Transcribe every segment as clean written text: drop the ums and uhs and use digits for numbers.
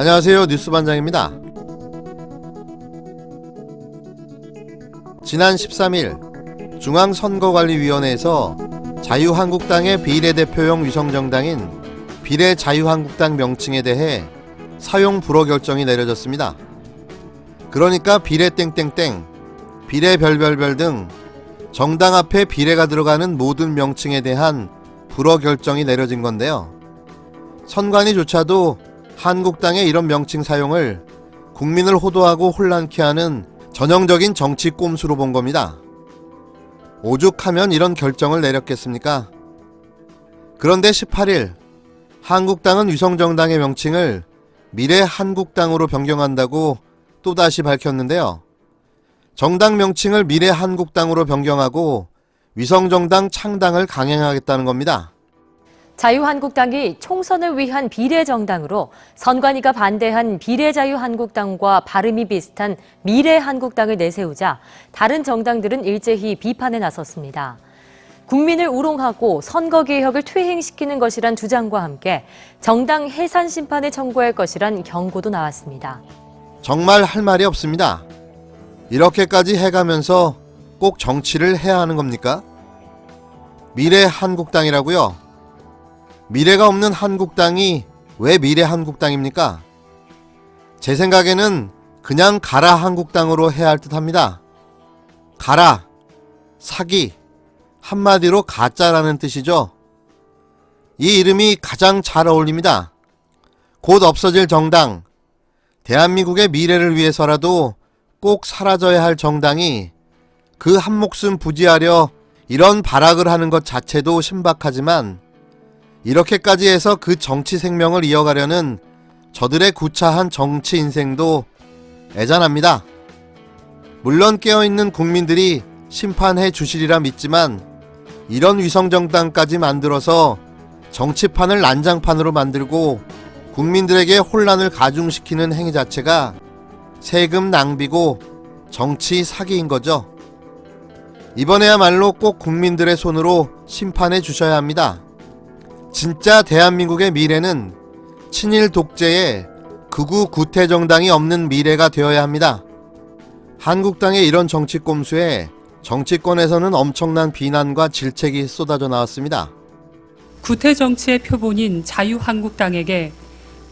안녕하세요. 뉴스반장입니다. 지난 13일 중앙선거관리위원회에서 자유한국당의 비례대표용 위성정당인 비례자유한국당 명칭에 대해 사용 불허 결정이 내려졌습니다. 그러니까 비례땡땡땡, 비례별별별 등 정당 앞에 비례가 들어가는 모든 명칭에 대한 불허 결정이 내려진 건데요. 선관위조차도 한국당의 이런 명칭 사용을 국민을 호도하고 혼란케 하는 전형적인 정치 꼼수로 본 겁니다. 오죽하면 이런 결정을 내렸겠습니까? 그런데 18일 한국당은 위성정당의 명칭을 미래한국당으로 변경한다고 또다시 밝혔는데요. 정당 명칭을 미래한국당으로 변경하고 위성정당 창당을 강행하겠다는 겁니다. 자유한국당이 총선을 위한 비례정당으로 선관위가 반대한 비례자유한국당과 발음이 비슷한 미래한국당을 내세우자 다른 정당들은 일제히 비판에 나섰습니다. 국민을 우롱하고 선거개혁을 퇴행시키는 것이란 주장과 함께 정당 해산 심판을 청구할 것이란 경고도 나왔습니다. 정말 할 말이 없습니다. 이렇게까지 해가면서 꼭 정치를 해야 하는 겁니까? 미래한국당이라고요? 미래가 없는 한국당이 왜 미래한국당입니까? 제 생각에는 그냥 가라 한국당으로 해야 할 듯합니다. 가라, 사기, 한마디로 가짜라는 뜻이죠. 이 이름이 가장 잘 어울립니다. 곧 없어질 정당, 대한민국의 미래를 위해서라도 꼭 사라져야 할 정당이 그 한 목숨 부지하려 이런 발악을 하는 것 자체도 신박하지만 이렇게까지 해서 그 정치 생명을 이어가려는 저들의 구차한 정치 인생도 애잔합니다. 물론 깨어있는 국민들이 심판해 주시리라 믿지만 이런 위성정당까지 만들어서 정치판을 난장판으로 만들고 국민들에게 혼란을 가중시키는 행위 자체가 세금 낭비고 정치 사기인 거죠. 이번에야말로 꼭 국민들의 손으로 심판해 주셔야 합니다. 진짜 대한민국의 미래는 친일 독재의 극우 구태 정당이 없는 미래가 되어야 합니다. 한국당의 이런 정치 꼼수에 정치권에서는 엄청난 비난과 질책이 쏟아져 나왔습니다. 구태 정치의 표본인 자유한국당에게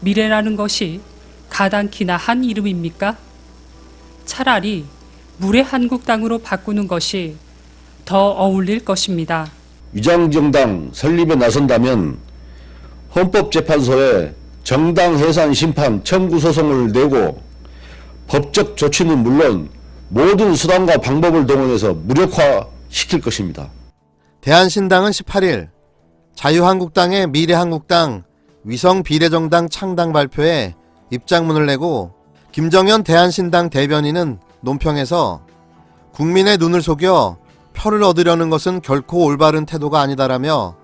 미래라는 것이 가당키나 한 이름입니까? 차라리 무례한국당으로 바꾸는 것이 더 어울릴 것입니다. 위장정당 설립에 나선다면 헌법재판소에 정당 해산 심판 청구 소송을 내고 법적 조치는 물론 모든 수단과 방법을 동원해서 무력화시킬 것입니다. 대한신당은 18일 자유한국당의 미래한국당 위성비례정당 창당 발표에 입장문을 내고 김정현 대한신당 대변인은 논평에서 국민의 눈을 속여 표를 얻으려는 것은 결코 올바른 태도가 아니다라며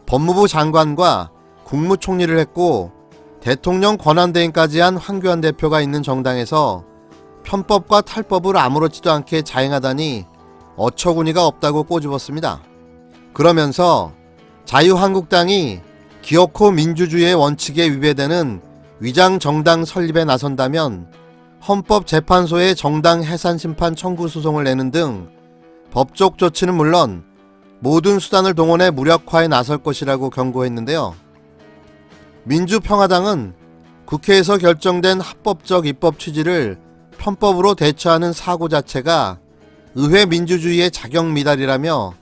법무부 장관과 국무총리를 했고 대통령 권한대행까지 한 황교안 대표가 있는 정당에서 편법과 탈법을 아무렇지도 않게 자행하다니 어처구니가 없다고 꼬집었습니다. 그러면서 자유한국당이 기어코 민주주의의 원칙에 위배되는 위장정당 설립에 나선다면 헌법재판소에 정당 해산심판 청구 소송을 내는 등 법적 조치는 물론 모든 수단을 동원해 무력화에 나설 것이라고 경고했는데요. 민주평화당은 국회에서 결정된 합법적 입법 취지를 편법으로 대처하는 사고 자체가 의회 민주주의의 자격 미달이라며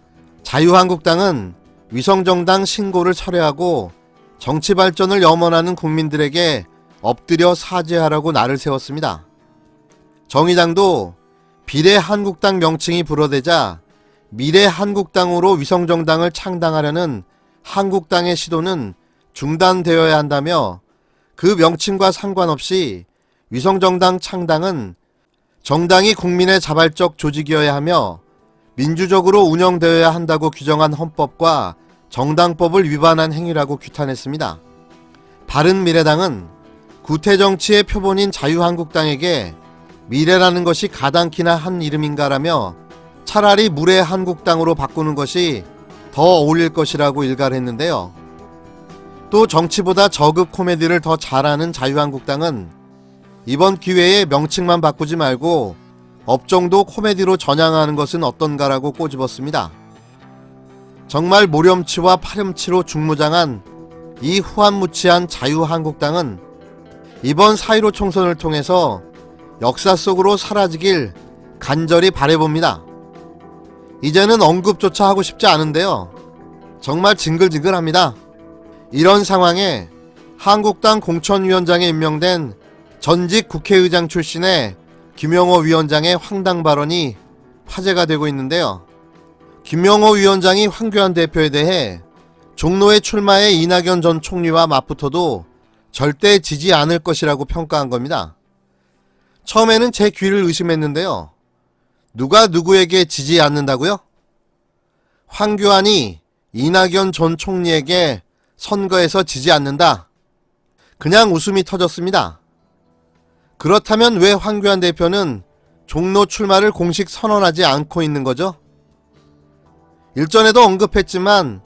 자유한국당은 위성정당 신고를 철회하고 정치 발전을 염원하는 국민들에게 엎드려 사죄하라고 날을 세웠습니다. 정의당도 비례한국당 명칭이 불어되자 미래한국당으로 위성정당을 창당하려는 한국당의 시도는 중단되어야 한다며 그 명칭과 상관없이 위성정당 창당은 정당이 국민의 자발적 조직이어야 하며 민주적으로 운영되어야 한다고 규정한 헌법과 정당법을 위반한 행위라고 규탄했습니다. 바른미래당은 구태정치의 표본인 자유한국당에게 미래라는 것이 가당키나 한 이름인가라며 차라리 무례한국당으로 바꾸는 것이 더 어울릴 것이라고 일갈했는데요. 또 정치보다 저급 코미디를 더 잘하는 자유한국당은 이번 기회에 명칭만 바꾸지 말고 업종도 코미디로 전향하는 것은 어떤가라고 꼬집었습니다. 정말 모렴치와 파렴치로 중무장한 이 후한무치한 자유한국당은 이번 4.15 총선을 통해서 역사 속으로 사라지길 간절히 바라봅니다. 이제는 언급조차 하고 싶지 않은데요. 정말 징글징글합니다. 이런 상황에 한국당 공천위원장에 임명된 전직 국회의장 출신의 김영호 위원장의 황당 발언이 화제가 되고 있는데요. 김영호 위원장이 황교안 대표에 대해 종로에 출마해 이낙연 전 총리와 맞붙어도 절대 지지 않을 것이라고 평가한 겁니다. 처음에는 제 귀를 의심했는데요. 누가 누구에게 지지 않는다고요? 황교안이 이낙연 전 총리에게 선거에서 지지 않는다. 그냥 웃음이 터졌습니다. 그렇다면 왜 황교안 대표는 종로 출마를 공식 선언하지 않고 있는 거죠? 일전에도 언급했지만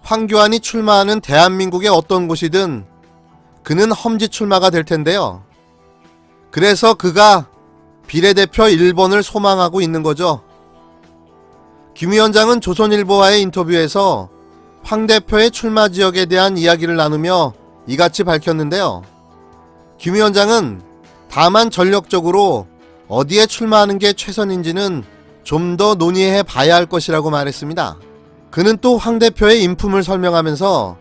황교안이 출마하는 대한민국의 어떤 곳이든 그는 험지 출마가 될 텐데요. 그래서 그가 비례대표 1번을 소망하고 있는 거죠. 김 위원장은 조선일보와의 인터뷰에서 황 대표의 출마 지역에 대한 이야기를 나누며 이같이 밝혔는데요. 김 위원장은 다만 전력적으로 어디에 출마하는 게 최선인지는 좀 더 논의해 봐야 할 것이라고 말했습니다. 그는 또 황 대표의 인품을 설명하면서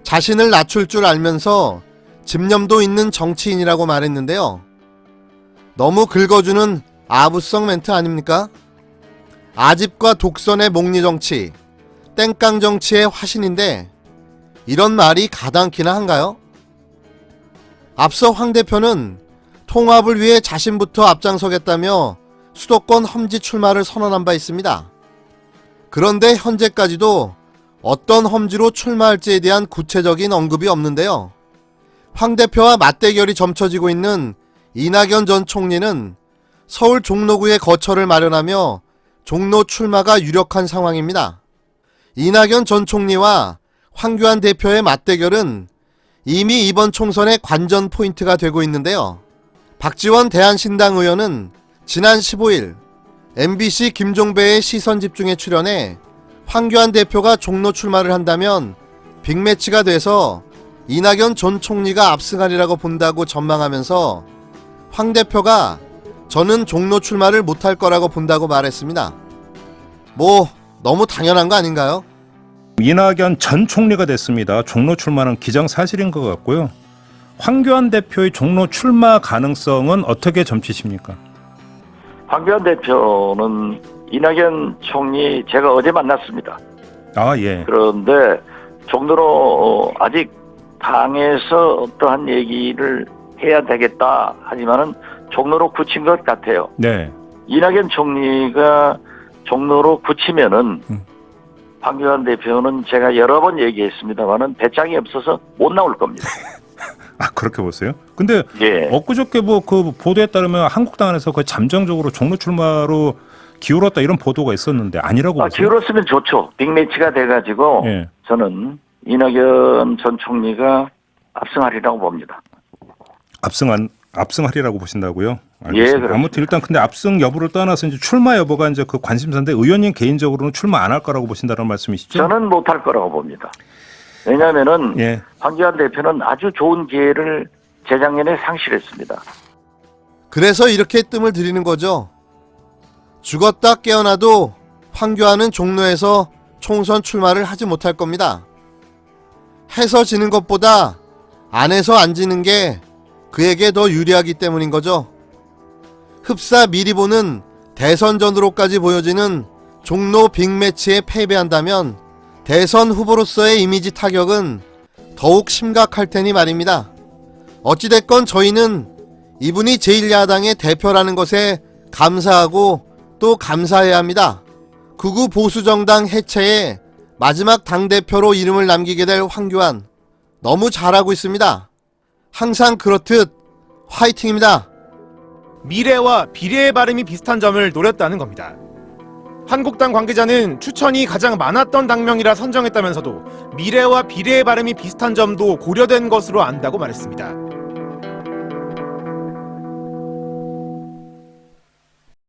자신을 낮출 줄 알면서 집념도 있는 정치인이라고 말했는데요. 너무 긁어주는 아부성 멘트 아닙니까? 아집과 독선의 목리정치, 땡깡정치의 화신인데 이런 말이 가당키나 한가요? 앞서 황 대표는 통합을 위해 자신부터 앞장서겠다며 수도권 험지 출마를 선언한 바 있습니다. 그런데 현재까지도 어떤 험지로 출마할지에 대한 구체적인 언급이 없는데요. 황 대표와 맞대결이 점쳐지고 있는 이낙연 전 총리는 서울 종로구에 거처를 마련하며 종로 출마가 유력한 상황입니다. 이낙연 전 총리와 황교안 대표의 맞대결은 이미 이번 총선의 관전 포인트가 되고 있는데요. 박지원 대한신당 의원은 지난 15일 MBC 김종배의 시선집중에 출연해 황교안 대표가 종로 출마를 한다면 빅매치가 돼서 이낙연 전 총리가 압승하리라고 본다고 전망하면서 황 대표가 저는 종로 출마를 못할 거라고 본다고 말했습니다. 뭐 너무 당연한 거 아닌가요? 이낙연 전 총리가 됐습니다. 종로 출마는 기정사실인 것 같고요. 황교안 대표의 종로 출마 가능성은 어떻게 점치십니까? 황교안 대표는 이낙연 총리 제가 어제 만났습니다. 아, 예. 그런데 종로로 아직 당에서 어떠한 얘기를 해야 되겠다 하지만은 종로로 굳힌 것 같아요. 네. 이낙연 총리가 종로로 굳히면은 황교안 대표는 제가 여러 번 얘기했습니다만은 배짱이 없어서 못 나올 겁니다. 아, 그렇게 보세요? 근데 예. 엊그저께 뭐 그 보도에 따르면 한국당 안에서 거의 잠정적으로 종로 출마로 기울었다 이런 보도가 있었는데 아니라고 보세요? 기울었으면 좋죠. 빅매치가 돼가지고 예. 저는 이낙연 전 총리가 압승하리라고 봅니다. 압승하리라고 보신다고요? 예, 알겠습니다. 그렇습니다. 아무튼 일단 근데 압승 여부를 떠나서 이제 출마 여부가 이제 그 관심사인데 의원님 개인적으로는 출마 안 할 거라고 보신다는 말씀이시죠? 저는 못할 거라고 봅니다. 왜냐하면은 예. 황교안 대표는 아주 좋은 기회를 재작년에 상실했습니다. 그래서 이렇게 뜸을 들이는 거죠. 죽었다 깨어나도 황교안은 종로에서 총선 출마를 하지 못할 겁니다. 해서 지는 것보다 안 해서 안 지는 게 그에게 더 유리하기 때문인 거죠. 흡사 미리 보는 대선전으로까지 보여지는 종로 빅매치에 패배한다면 대선 후보로서의 이미지 타격은 더욱 심각할 테니 말입니다. 어찌됐건 저희는 이분이 제1야당의 대표라는 것에 감사하고 또 감사해야 합니다. 극우 보수정당 해체에 마지막 당대표로 이름을 남기게 될 황교안, 너무 잘하고 있습니다. 항상 그렇듯 화이팅입니다. 미래와 비례의 발음이 비슷한 점을 노렸다는 겁니다. 한국당 관계자는 추천이 가장 많았던 당명이라 선정했다면서도 미래와 비례의 발음이 비슷한 점도 고려된 것으로 안다고 말했습니다.